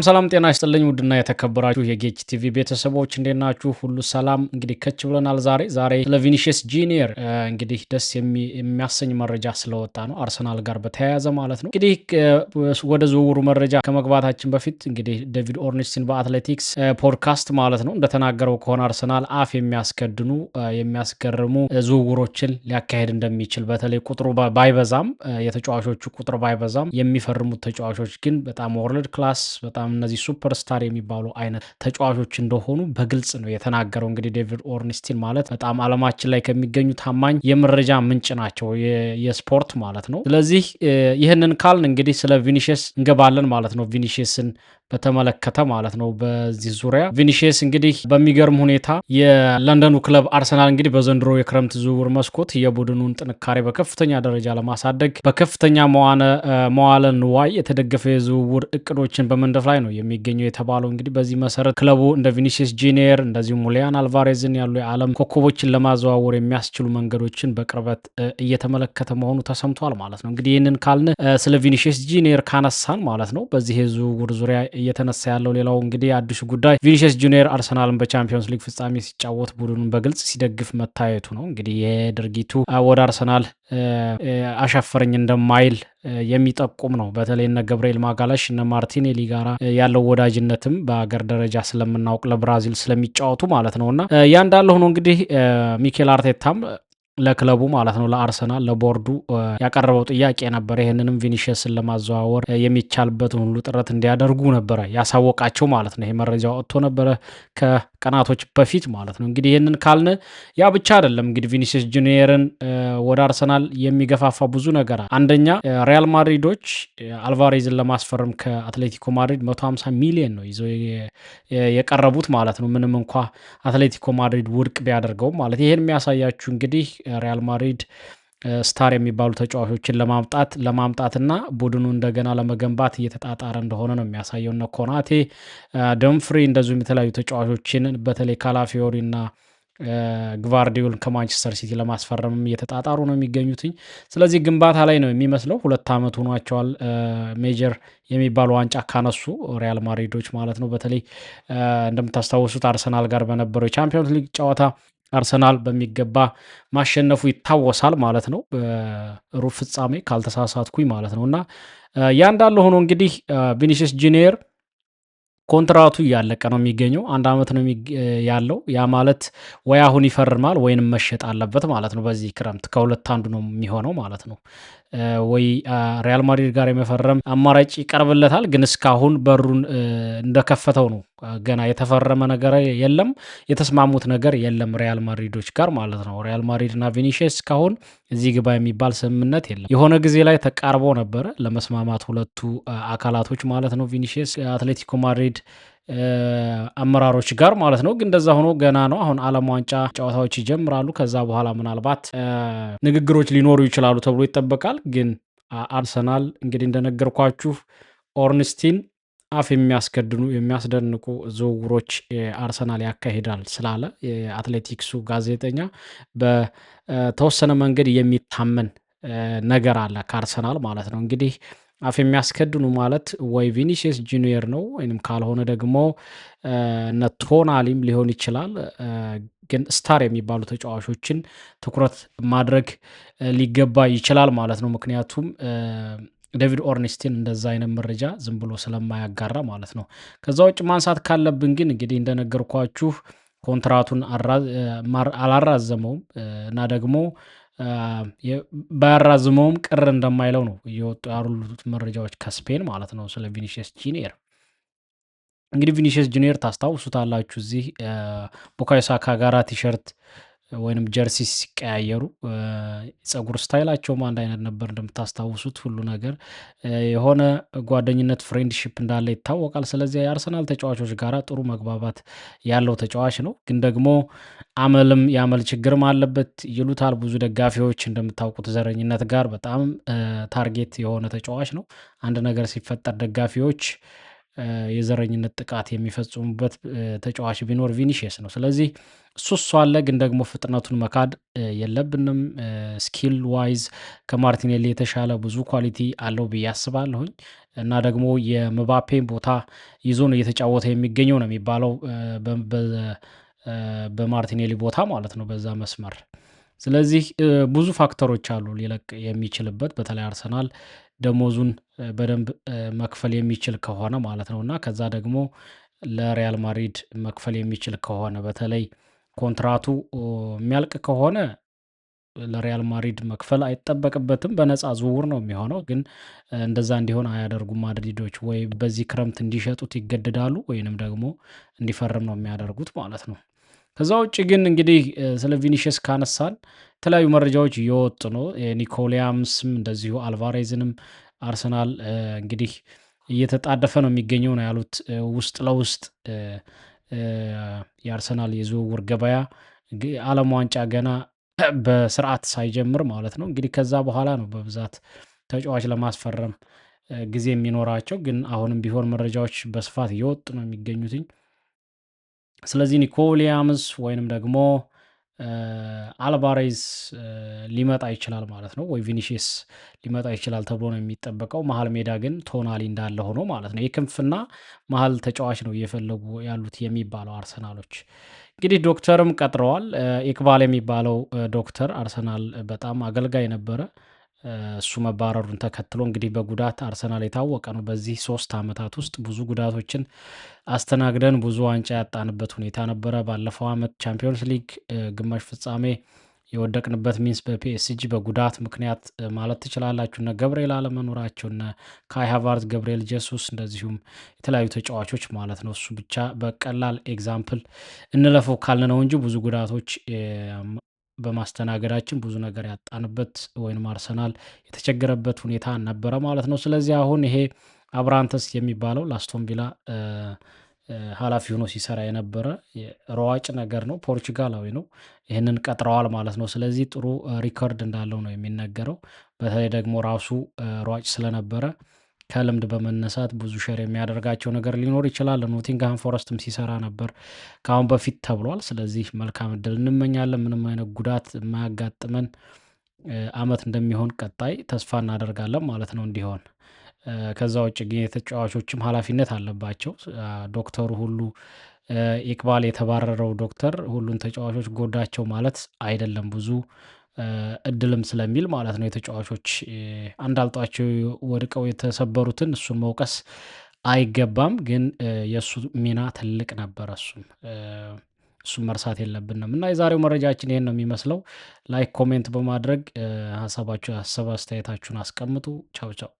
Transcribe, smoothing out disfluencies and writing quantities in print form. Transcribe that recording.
ሰላም ጤና ይስጥልኝ ውድና የተከበራችሁ የጌች ቲቪ ቤተሰቦች እንዴት ናችሁ? ሁሉ ሰላም። እንግዲህ ከች ብለናል ዛሬ ስለ ቪኒሺየስ ጁኒየር እንግዲህ ደስ የሚያሰኝ መረጃ ስለወጣ ነው አርሰናል ጋር በተያያዘ ማለት ነው። እንግዲህ ወደ ዝውውሩ መረጃ ከመግባታችን በፊት እንግዲህ ዴቪድ ኦርንስቲን በአትሌቲክስ ፖድካስት ማለት ነው እንደተናገረው ከሆነ አርሰናል አፍ የሚያስከድኑ የሚያስገርሙ ዝውውሮችን ሊያካሄድ እንደሚችል በተለይ ቁጥሩ ባይበዛም የተጫዋቾቹ ቁጥር ባይበዛም የሚፈርሙት ተጫዋቾች ግን በጣም ወርልድ ክላስ በጣም እነዚህ ሱፐርስታር የሚባሉ አይነት ተጫዋቾች እንደሆኑ በግልጽ ነው የተናገረው። እንግዲህ ዴቪድ ኦርንስቲን ማለት በጣም አለማችን ላይ ከሚገኙ ታማኝ የመረጃ ምንጭ ናቸው የስፖርት ማለት ነው። ስለዚህ ይህንን ካልን እንግዲህ ስለ ቪኒሺየስ እንገባለን ማለት ነው። ቪኒሺየስን በተመለከተ ማለት ነው። በዚህ ዙሪያ ቪኒሺየስ እንግዲህ በሚገርም ሁኔታ የለንደኑ ክለብ አርሰናል እንግዲህ በዘንድሮ የክረምት ዝውውር መስኮት የቡድኑን ጥንካሬ በከፍተኛ ደረጃ ለማሳደግ በከፍተኛ መዋለ ንዋይ የተደገፈ የዝውውር እቅዶችን በመንደፍ ላይ ነው የሚገኘው የተባለው። እንግዲህ በዚህ መሰረት ክለቡ እንደ ቪኒሺየስ ጁኒየር እንደዚሁም ሁሊያን አልቫሬዝን ያሉ የዓለም ኮከቦችን ለማዘዋወር የሚያስችሉ መንገዶችን በቅርበት እየተመለከተ መሆኑ ተሰምቷል ማለት ነው። እንግዲህ ይህንን ካልን ስለ ቪኒሺየስ ጁኒየር ካነሳን ማለት ነው በዚህ የዝውውር ዙሪያ እየተነሳ ያለው ሌላው እንግዲህ አዲሱ ጉዳይ ቪኒሺየስ ጁኒየር አርሰናልን በቻምፒዮንስ ሊግ ፍጻሜ ሲጫወት ቡድኑን በግልጽ ሲደግፍ መታየቱ ነው። እንግዲህ ይህ ድርጊቱ ወደ አርሰናል አሻፈረኝ እንደማይል የሚጠቁም ነው። በተለይ እነ ገብርኤል ማጋለሽ እነ ማርቲኔሊ ጋራ ያለው ወዳጅነትም በአገር ደረጃ ስለምናውቅ ለብራዚል ስለሚጫወቱ ማለት ነው እና ያ እንዳለ ሆኖ እንግዲህ ሚኬል አርቴታም ለክለቡ ማለት ነው ለአርሰናል ለቦርዱ ያቀረበው ጥያቄ ነበር። ይህንንም ቪኒሺየስን ለማዘዋወር የሚቻልበትን ሁሉ ጥረት እንዲያደርጉ ነበረ ያሳወቃቸው ማለት ነው። ይሄ መረጃ ወጥቶ ነበረ ከቀናቶች በፊት ማለት ነው። እንግዲህ ይህንን ካልን ያ ብቻ አይደለም። እንግዲህ ቪኒሺየስ ጁኒየርን ወደ አርሰናል የሚገፋፋ ብዙ ነገር አንደኛ ሪያል ማድሪዶች አልቫሬዝን ለማስፈረም ከአትሌቲኮ ማድሪድ 150 ሚሊዮን ነው ይዘው የቀረቡት ማለት ነው። ምንም እንኳ አትሌቲኮ ማድሪድ ውድቅ ቢያደርገውም ማለት ይሄን የሚያሳያችሁ እንግዲህ ሪያል ማድሪድ ስታር የሚባሉ ተጫዋቾችን ለማምጣትና ቡድኑ እንደገና ለመገንባት እየተጣጣረ እንደሆነ ነው የሚያሳየው። እነ ኮናቴ፣ ደምፍሪ እንደዚሁም የተለያዩ ተጫዋቾችን በተለይ ካላፊዮሪ እና ግቫርዲዮል ከማንቸስተር ሲቲ ለማስፈረምም እየተጣጣሩ ነው የሚገኙትኝ። ስለዚህ ግንባታ ላይ ነው የሚመስለው። 2 ዓመት ሆኗቸዋል ሜጀር የሚባሉ ዋንጫ ካነሱ ሪያል ማድሪዶች ማለት ነው። በተለይ እንደምታስታውሱት አርሰናል ጋር በነበረው የቻምፒዮንስ ሊግ ጨዋታ አርሰናል በሚገባ ማሸነፉ ይታወሳል ማለት ነው። በሩብ ፍጻሜ ካልተሳሳትኩኝ ማለት ነው እና ያ እንዳለ ሆኖ እንግዲህ ቪኒሺየስ ጁኒየር ኮንትራቱ እያለቀ ነው የሚገኘው። 1 ዓመት ነው ያለው። ያ ማለት ወይ አሁን ይፈርማል ወይንም መሸጥ አለበት ማለት ነው። በዚህ ክረምት ከሁለት አንዱ ነው የሚሆነው ማለት ነው። ወይ ሪያል ማድሪድ ጋር የመፈረም አማራጭ ይቀርብለታል፣ ግን እስካሁን በሩን እንደከፈተው ነው። ገና የተፈረመ ነገር የለም፣ የተስማሙት ነገር የለም ሪያል ማድሪዶች ጋር ማለት ነው። ሪያል ማድሪድ እና ቪኒሺየስ እስካሁን እዚህ ግባ የሚባል ስምምነት የለም። የሆነ ጊዜ ላይ ተቃርበው ነበረ ለመስማማት ሁለቱ አካላቶች ማለት ነው። ቪኒሺየስ አትሌቲኮ ማድሪድ አመራሮች ጋር ማለት ነው። ግን እንደዛ ሆኖ ገና ነው። አሁን ዓለም ዋንጫ ጨዋታዎች ይጀምራሉ። ከዛ በኋላ ምናልባት ንግግሮች ሊኖሩ ይችላሉ ተብሎ ይጠበቃል። ግን አርሰናል እንግዲህ እንደነገርኳችሁ ኦርንስቲን አፍ የሚያስከድኑ የሚያስደንቁ ዝውውሮች አርሰናል ያካሂዳል ስላለ የአትሌቲክሱ ጋዜጠኛ በተወሰነ መንገድ የሚታመን ነገር አለ ከአርሰናል ማለት ነው። እንግዲህ አፍ የሚያስከድኑ ማለት ወይ ቪኒሺየስ ጁኒየር ነው ወይም ካልሆነ ደግሞ እነ ቶናሊም ሊሆን ይችላል። ግን ስታር የሚባሉ ተጫዋቾችን ትኩረት ማድረግ ሊገባ ይችላል ማለት ነው። ምክንያቱም ዴቪድ ኦርንስቲን እንደዛ አይነት መረጃ ዝም ብሎ ስለማያጋራ ማለት ነው። ከዛ ውጭ ማንሳት ካለብን ግን እንግዲህ እንደነገርኳችሁ ኮንትራቱን አላራዘመውም እና ደግሞ ባያራዝመውም ቅር እንደማይለው ነው እየወጡ ያሉት መረጃዎች ከስፔን ማለት ነው ስለ ቪኒሺየስ ጁኒየር። እንግዲህ ቪኒሺየስ ጁኒየር ታስታውሱታላችሁ እዚህ ቡካዮ ሳካ ጋራ ቲሸርት ወይንም ጀርሲ ሲቀያየሩ ጸጉር ስታይላቸውም አንድ አይነት ነበር እንደምታስታውሱት። ሁሉ ነገር የሆነ ጓደኝነት ፍሬንድሺፕ እንዳለ ይታወቃል። ስለዚህ የአርሰናል ተጫዋቾች ጋር ጥሩ መግባባት ያለው ተጫዋች ነው። ግን ደግሞ የአመል ችግርም አለበት ይሉታል ብዙ ደጋፊዎች። እንደምታውቁት ዘረኝነት ጋር በጣም ታርጌት የሆነ ተጫዋች ነው። አንድ ነገር ሲፈጠር ደጋፊዎች የዘረኝነት ጥቃት የሚፈጽሙበት ተጫዋች ቢኖር ቪኒሺየስ ነው። ስለዚህ እሱ አለ፣ ግን ደግሞ ፍጥነቱን መካድ የለብንም። ስኪል ዋይዝ ከማርቲኔሊ የተሻለ ብዙ ኳሊቲ አለው ብዬ አስባለሁኝ እና ደግሞ የምባፔን ቦታ ይዞ ነው እየተጫወተ የሚገኘው ነው የሚባለው በማርቲኔሊ ቦታ ማለት ነው በዛ መስመር። ስለዚህ ብዙ ፋክተሮች አሉ ሊለቅ የሚችልበት በተለይ አርሰናል ደሞዙን በደንብ መክፈል የሚችል ከሆነ ማለት ነው እና ከዛ ደግሞ ለሪያል ማድሪድ መክፈል የሚችል ከሆነ በተለይ ኮንትራቱ የሚያልቅ ከሆነ ለሪያል ማድሪድ መክፈል አይጠበቅበትም፣ በነፃ ዝውውር ነው የሚሆነው። ግን እንደዛ እንዲሆን አያደርጉም ማድሪዶች፣ ወይ በዚህ ክረምት እንዲሸጡት ይገደዳሉ ወይንም ደግሞ እንዲፈርም ነው የሚያደርጉት ማለት ነው። ከዛ ውጭ ግን እንግዲህ ስለ ቪኒሽስ ካነሳን የተለያዩ መረጃዎች እየወጡ ነው። ኒኮ ዊሊያምስም እንደዚሁ አልቫሬዝንም አርሰናል እንግዲህ እየተጣደፈ ነው የሚገኘው ነው ያሉት። ውስጥ ለውስጥ የአርሰናል የዝውውር ገበያ ዓለም ዋንጫ ገና በስርዓት ሳይጀምር ማለት ነው እንግዲህ ከዛ በኋላ ነው በብዛት ተጫዋች ለማስፈረም ጊዜ የሚኖራቸው። ግን አሁንም ቢሆን መረጃዎች በስፋት እየወጡ ነው የሚገኙትኝ። ስለዚህ ኒኮ ዊሊያምስ ወይንም ደግሞ አልቫሬዝ ሊመጣ ይችላል ማለት ነው፣ ወይ ቪኒሺየስ ሊመጣ ይችላል ተብሎ ነው የሚጠበቀው። መሀል ሜዳ ግን ቶናሊ እንዳለ ሆኖ ማለት ነው የክንፍና መሀል ተጫዋች ነው እየፈለጉ ያሉት የሚባለው አርሰናሎች። እንግዲህ ዶክተርም ቀጥረዋል። ኢክባል የሚባለው ዶክተር አርሰናል በጣም አገልጋይ ነበረ። እሱ መባረሩን ተከትሎ እንግዲህ በጉዳት አርሰናል የታወቀ ነው። በዚህ 3 ዓመታት ውስጥ ብዙ ጉዳቶችን አስተናግደን ብዙ ዋንጫ ያጣንበት ሁኔታ ነበረ። ባለፈው ዓመት ቻምፒዮንስ ሊግ ግማሽ ፍጻሜ የወደቅንበት ሚንስ በፒኤስጂ በጉዳት ምክንያት ማለት ትችላላችሁ። እነ ገብርኤል አለመኖራቸው፣ እነ ካይ ሃቫርትዝ፣ ገብርኤል ጀሱስ እንደዚሁም የተለያዩ ተጫዋቾች ማለት ነው። እሱ ብቻ በቀላል ኤግዛምፕል እንለፈው ካልን ነው እንጂ ብዙ ጉዳቶች በማስተናገዳችን ብዙ ነገር ያጣንበት ወይም አርሰናል የተቸገረበት ሁኔታ ነበረ ማለት ነው። ስለዚህ አሁን ይሄ አብራንተስ የሚባለው ላስቶን ቪላ ኃላፊ ሆኖ ሲሰራ የነበረ ሯጭ ነገር ነው፣ ፖርቹጋላዊ ነው። ይህንን ቀጥረዋል ማለት ነው። ስለዚህ ጥሩ ሪከርድ እንዳለው ነው የሚነገረው። በተለይ ደግሞ ራሱ ሯጭ ስለነበረ ከልምድ በመነሳት ብዙ ሼር የሚያደርጋቸው ነገር ሊኖር ይችላል። ኖቲንግሃም ፎረስትም ሲሰራ ነበር ከአሁን በፊት ተብሏል። ስለዚህ መልካም እድል እንመኛለን። ምንም አይነት ጉዳት የማያጋጥመን አመት እንደሚሆን ቀጣይ ተስፋ እናደርጋለን ማለት ነው እንዲሆን። ከዛ ውጭ ግን የተጫዋቾችም ኃላፊነት አለባቸው። ዶክተሩ ሁሉ ኢቅባል የተባረረው ዶክተር ሁሉን ተጫዋቾች ጎዳቸው ማለት አይደለም። ብዙ እድልም ስለሚል ማለት ነው የተጫዋቾች አንዳልጧቸው ወድቀው የተሰበሩትን እሱን መውቀስ አይገባም። ግን የእሱ ሚና ትልቅ ነበረ። እሱም መርሳት የለብንም እና የዛሬው መረጃችን ይሄን ነው የሚመስለው። ላይክ ኮሜንት በማድረግ ሀሳብ አስተያየታችሁን አስቀምጡ። ቻው ቻው።